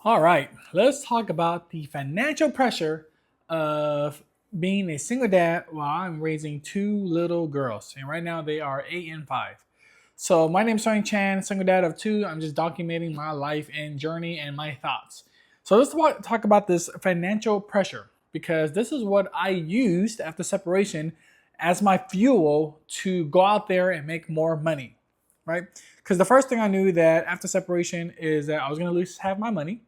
All right, let's talk about the financial pressure of being a single dad while I'm raising two little girls. And right now they are 8 and 5. So my name is Song Chan, single dad of two. I'm just documenting my life and journey and my thoughts. So let's talk about this financial pressure because this is what I used after separation as my fuel to go out there and make more money, right? Because the first thing I knew that after separation is that I was going to lose half my money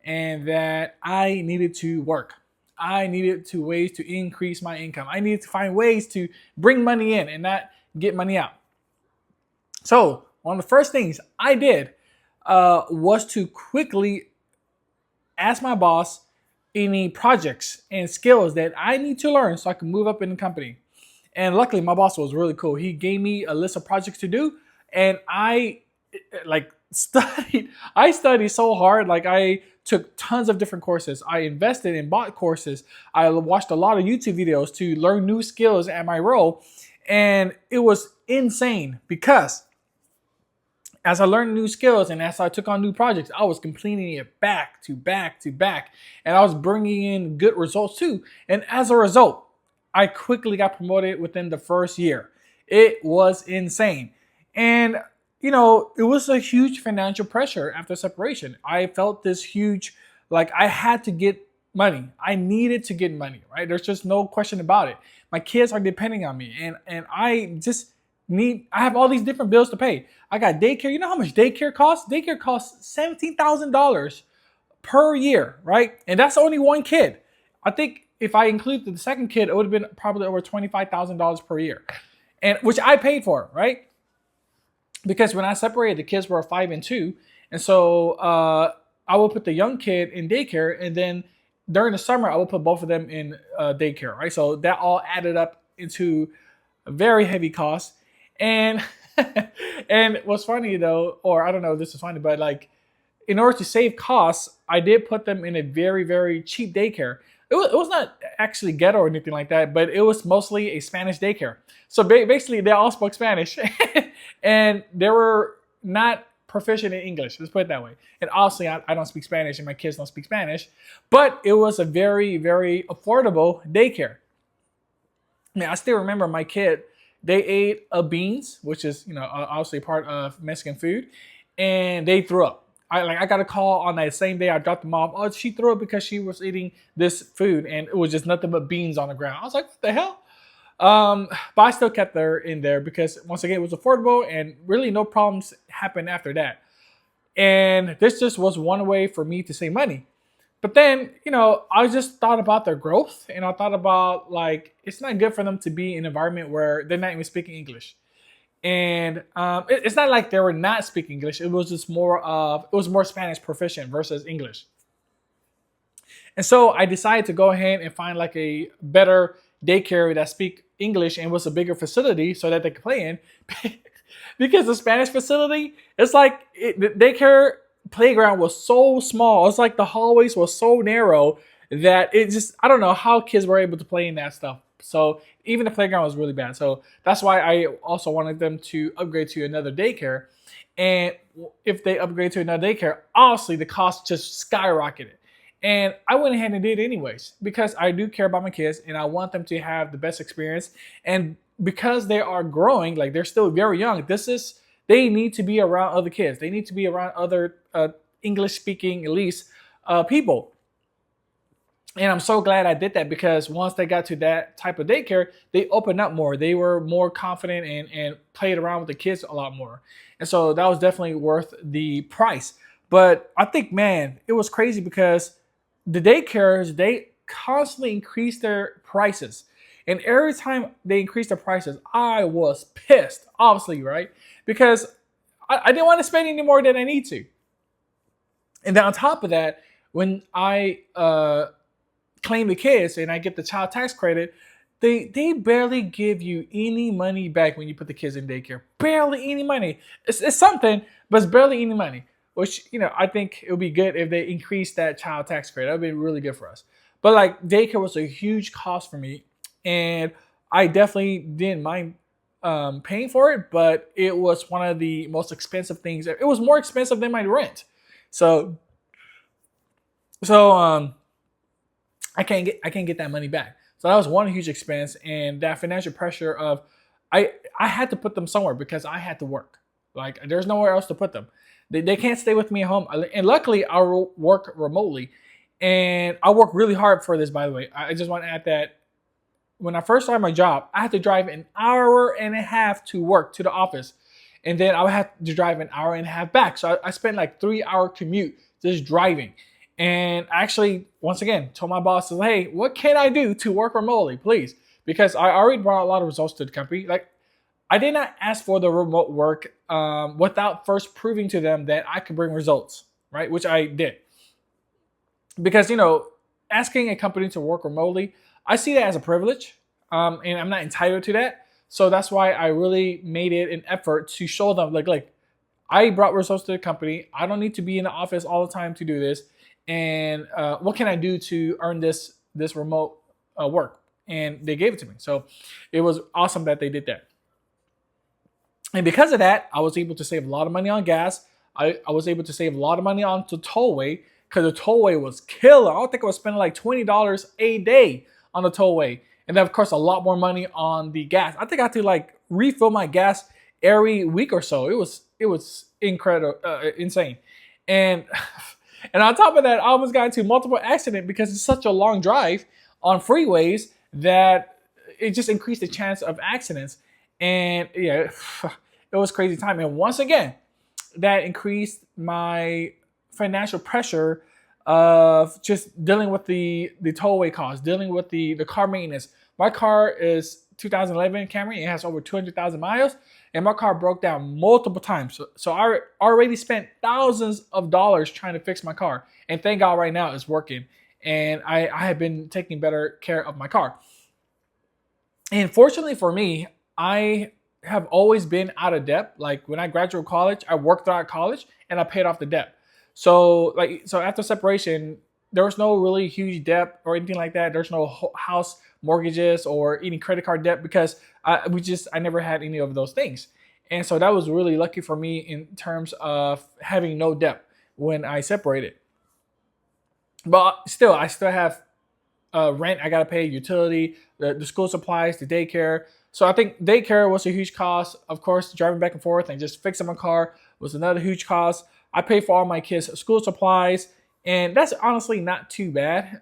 and that I needed to work. I needed to ways to increase my income. I needed to find ways to bring money in and not get money out. So one of the first things I did was to quickly ask my boss any projects and skills that I need to learn so I can move up in the company. And luckily, my boss was really cool. He gave me a list of projects to do, and I like studied. I studied so hard. Like I took tons of different courses. I invested and bought courses. I watched a lot of YouTube videos to learn new skills at my role, and it was insane because as I learned new skills and as I took on new projects, I was completing it back to back to back, and I was bringing in good results too. And as a result, I quickly got promoted within the first year. It was insane. And, it was a huge financial pressure after separation. I felt this huge, like I had to get money. I needed to get money, right? There's just no question about it. My kids are depending on me, and I just I have all these different bills to pay. I got daycare. You know how much daycare costs? Daycare costs $17,000 per year, right? And that's only one kid. I think if I include the second kid, it would have been probably over $25,000 per year, and which I paid for, right? Because when I separated, the kids were 5 and 2, and so I will put the young kid in daycare, and then during the summer I will put both of them in daycare, right? So that all added up into a very heavy cost, and and what's funny though, or I don't know if this is funny, but like in order to save costs, I did put them in a very, very cheap daycare. It was not actually ghetto or anything like that, but it was mostly a Spanish daycare. So basically, they all spoke Spanish, and they were not proficient in English. Let's put it that way. And obviously, I don't speak Spanish, and my kids don't speak Spanish, but it was a very, very affordable daycare. I mean, I still remember my kid. They ate beans, which is obviously part of Mexican food, and they threw up. I got a call on that same day. I dropped them off. Oh, she threw up because she was eating this food, and it was just nothing but beans on the ground. I was like, what the hell? But I still kept her in there because once again, it was affordable, and really no problems happened after that. And this just was one way for me to save money. But then, I just thought about their growth, and I thought about like it's not good for them to be in an environment where they're not even speaking English. And it's not like they were not speaking English. It was just more Spanish proficient versus English. And so I decided to go ahead and find like a better daycare that speak English and was a bigger facility so that they could play in. Because the Spanish facility, it's like the daycare playground was so small. It's like the hallways were so narrow that it just, I don't know how kids were able to play in that stuff. So even the playground was really bad. So that's why I also wanted them to upgrade to another daycare. And if they upgrade to another daycare, obviously the cost just skyrocketed. And I went ahead and did it anyways because I do care about my kids and I want them to have the best experience. And because they are growing, like they're still very young, they need to be around other kids. They need to be around other English speaking, at least, people. And I'm so glad I did that because once they got to that type of daycare, they opened up more. They were more confident and played around with the kids a lot more. And so that was definitely worth the price. But I think, man, it was crazy because the daycares, they constantly increased their prices. And every time they increased their prices, I was pissed, obviously, right? Because I didn't want to spend any more than I need to. And then on top of that, when I claim the kids and I get the child tax credit, they barely give you any money back when you put the kids in daycare. Barely any money. It's something, but it's barely any money. Which, I think it would be good if they increase that child tax credit. That would be really good for us. But like daycare was a huge cost for me. And I definitely didn't mind paying for it, but it was one of the most expensive things. It was more expensive than my rent. So So I can't get that money back. So that was one huge expense, and that financial pressure of I had to put them somewhere because I had to work. Like there's nowhere else to put them. They can't stay with me at home. And luckily I work remotely, and I work really hard for this. By the way, I just want to add that when I first started my job, I had to drive an hour and a half to work to the office, and then I would have to drive an hour and a half back. So I spent like 3 hour commute just driving. And I actually, once again, told my boss, hey, what can I do to work remotely, please? Because I already brought a lot of results to the company. Like I did not ask for the remote work without first proving to them that I could bring results, right? Which I did. Because asking a company to work remotely, I see that as a privilege, and I'm not entitled to that. So that's why I really made it an effort to show them, like I brought results to the company. I don't need to be in the office all the time to do this. And what can I do to earn this remote work? And they gave it to me. So it was awesome that they did that. And because of that, I was able to save a lot of money on gas. I was able to save a lot of money on the tollway because the tollway was killer. I don't think I was spending like $20 a day on the tollway. And then of course a lot more money on the gas. I think I had to like refill my gas every week or so. It was incredible, insane. And and on top of that, I almost got into multiple accidents because it's such a long drive on freeways that it just increased the chance of accidents. And yeah, it was crazy time. And once again, that increased my financial pressure of just dealing with the tollway costs, dealing with the car maintenance. My car is 2011 Camry. It has over 200,000 miles, and my car broke down multiple times. So I already spent thousands of dollars trying to fix my car, and thank God right now it's working. And I have been taking better care of my car. And fortunately for me, I have always been out of debt. Like when I graduated college, I worked throughout college and I paid off the debt. So after separation, there was no really huge debt or anything like that. There's no house mortgages or any credit card debt because I never had any of those things. And so that was really lucky for me in terms of having no debt when I separated. But still, I still have rent I gotta pay, utility, the school supplies, the daycare. So I think daycare was a huge cost. Of course, driving back and forth and just fixing my car was another huge cost. I pay for all my kids' school supplies, and that's honestly not too bad.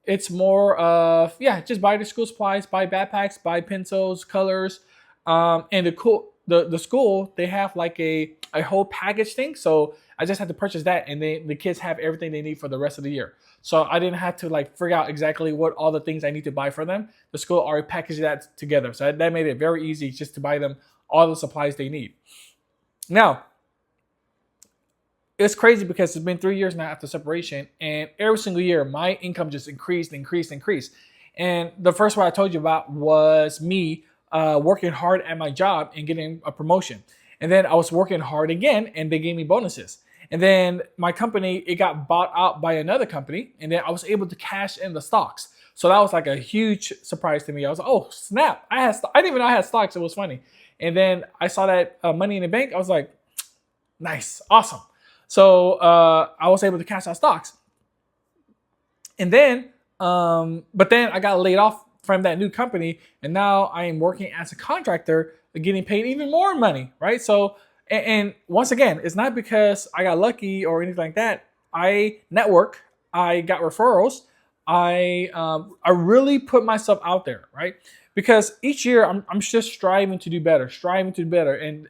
It's more of just buy the school supplies, buy backpacks, buy pencils, colors, and the school they have like a whole package thing. So I just had to purchase that, and the kids have everything they need for the rest of the year. So I didn't have to like figure out exactly what all the things I need to buy for them. The school already packaged that together, so that made it very easy just to buy them all the supplies they need. Now it's crazy because it's been 3 years now after separation, and every single year my income just increased. And the first one I told you about was me working hard at my job and getting a promotion. And then I was working hard again, and they gave me bonuses. And then my company, it got bought out by another company, and then I was able to cash in the stocks. So that was like a huge surprise to me. I was like, oh snap! I didn't even know I had stocks. It was funny. And then I saw that money in the bank. I was like, nice, awesome. So I was able to cash out stocks. And then, but then I got laid off from that new company, and now I am working as a contractor, getting paid even more money, right? So, and once again, it's not because I got lucky or anything like that. I network, I got referrals, I really put myself out there, right? Because each year I'm just striving to do better, and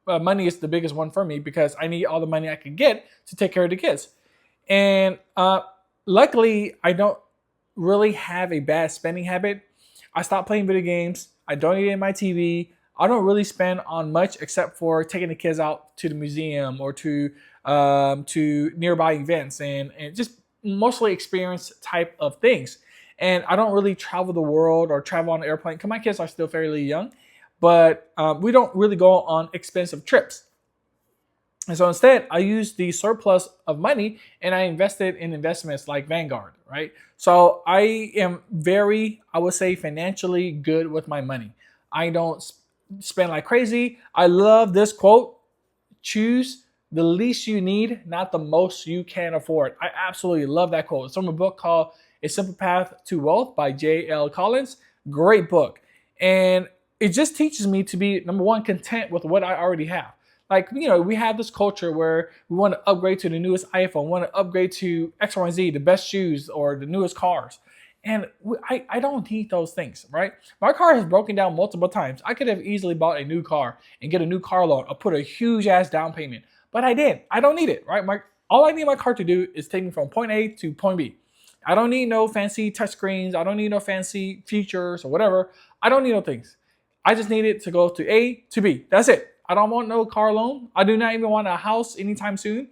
money is the biggest one for me because I need all the money I can get to take care of the kids. And luckily, I don't really have a bad spending habit. I stopped playing video games. I donated my TV. I don't really spend on much except for taking the kids out to the museum or to nearby events and just mostly experience type of things. And I don't really travel the world or travel on an airplane because my kids are still fairly young. But we don't really go on expensive trips. And so instead, I use the surplus of money and I invested in investments like Vanguard, right? So I am very, I would say, financially good with my money. I don't spend like crazy. I love this quote: choose the least you need, not the most you can afford. I absolutely love that quote. It's from a book called A Simple Path to Wealth by J.L. Collins. Great book. And it just teaches me to be, number one, content with what I already have. Like, we have this culture where we want to upgrade to the newest iPhone, want to upgrade to X, Y, and Z, the best shoes or the newest cars. And I don't need those things, right? My car has broken down multiple times. I could have easily bought a new car and get a new car loan or put a huge ass down payment, but I didn't. I don't need it, right? All I need my car to do is take me from point A to point B. I don't need no fancy touchscreens. I don't need no fancy features or whatever. I don't need no things. I just need it to go to A to B. That's it. I don't want no car loan. I do not even want a house anytime soon.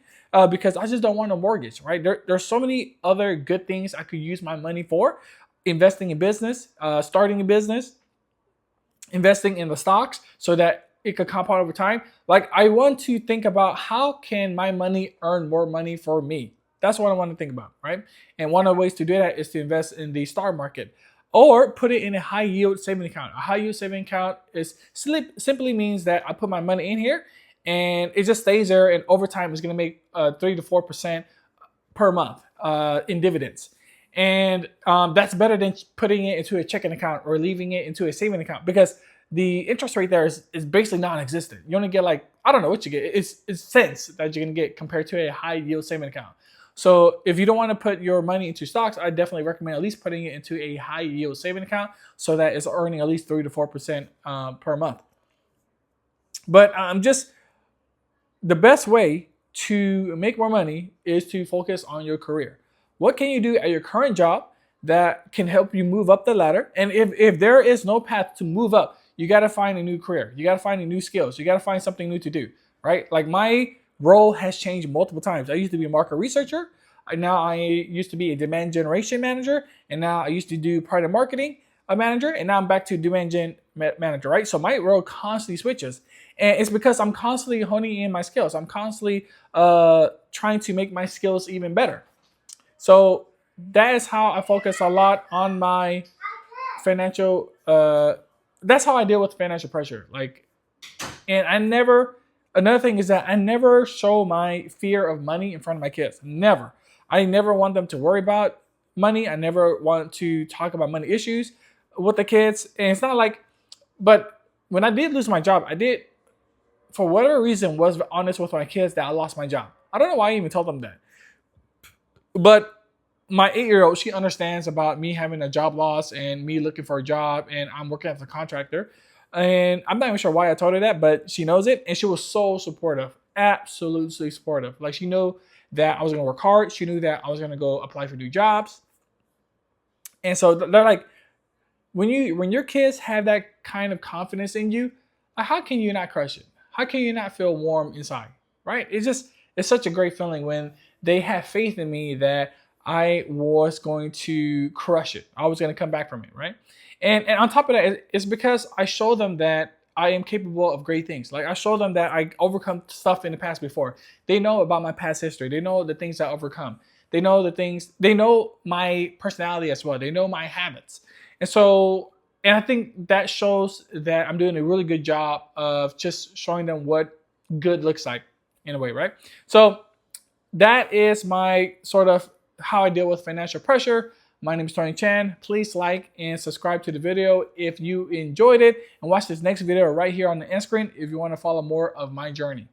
Because I just don't want a mortgage, right? There's so many other good things I could use my money for. Investing in business, starting a business, investing in the stocks so that it could compound over time. Like, I want to think about how can my money earn more money for me? That's what I want to think about, right? And one of the ways to do that is to invest in the stock market or put it in a high yield saving account. A high yield saving account is simply means that I put my money in here and it just stays there, and over time it's going to make 3 to 4% per month in dividends. And that's better than putting it into a checking account or leaving it into a saving account, because the interest rate there is basically non-existent. You only get, like, I don't know what you get. It's cents that you're going to get compared to a high yield saving account. So if you don't want to put your money into stocks, I definitely recommend at least putting it into a high yield saving account so that it's earning at least 3 to 4% per month. But the best way to make more money is to focus on your career. What can you do at your current job that can help you move up the ladder? And if there is no path to move up, you got to find a new career. You got to find new skills. You got to find something new to do, right? Like, my role has changed multiple times. I used to be a market researcher. Now I used to be a demand generation manager. And now I used to do part of marketing manager. And now I'm back to demand gen manager, right? So my role constantly switches. And it's because I'm constantly honing in my skills. I'm constantly trying to make my skills even better. So that is how I focus a lot on my financial, that's how I deal with financial pressure. Like, and another thing is that I never show my fear of money in front of my kids. Never. I never want them to worry about money. I never want to talk about money issues with the kids. And it's not like, but when I did lose my job, I did, for whatever reason, was honest with my kids that I lost my job. I don't know why I even told them that. But my 8-year-old, she understands about me having a job loss and me looking for a job, and I'm working as a contractor. And I'm not even sure why I told her that, but she knows it. And she was so supportive, absolutely supportive. Like, she knew that I was going to work hard. She knew that I was going to go apply for new jobs. And so they're like, when your kids have that kind of confidence in you, how can you not crush it? How can you not feel warm inside, right? It's such a great feeling when they have faith in me that I was going to crush it. I was going to come back from it, right? And on top of that, it's because I show them that I am capable of great things. Like, I show them that I overcome stuff in the past before. They know about my past history. They know the things I overcome. They know they know my personality as well. They know my habits. And I think that shows that I'm doing a really good job of just showing them what good looks like in a way, right? So that is my sort of how I deal with financial pressure. My name is Tony Chan. Please like and subscribe to the video if you enjoyed it, and watch this next video right here on the end screen if you want to follow more of my journey.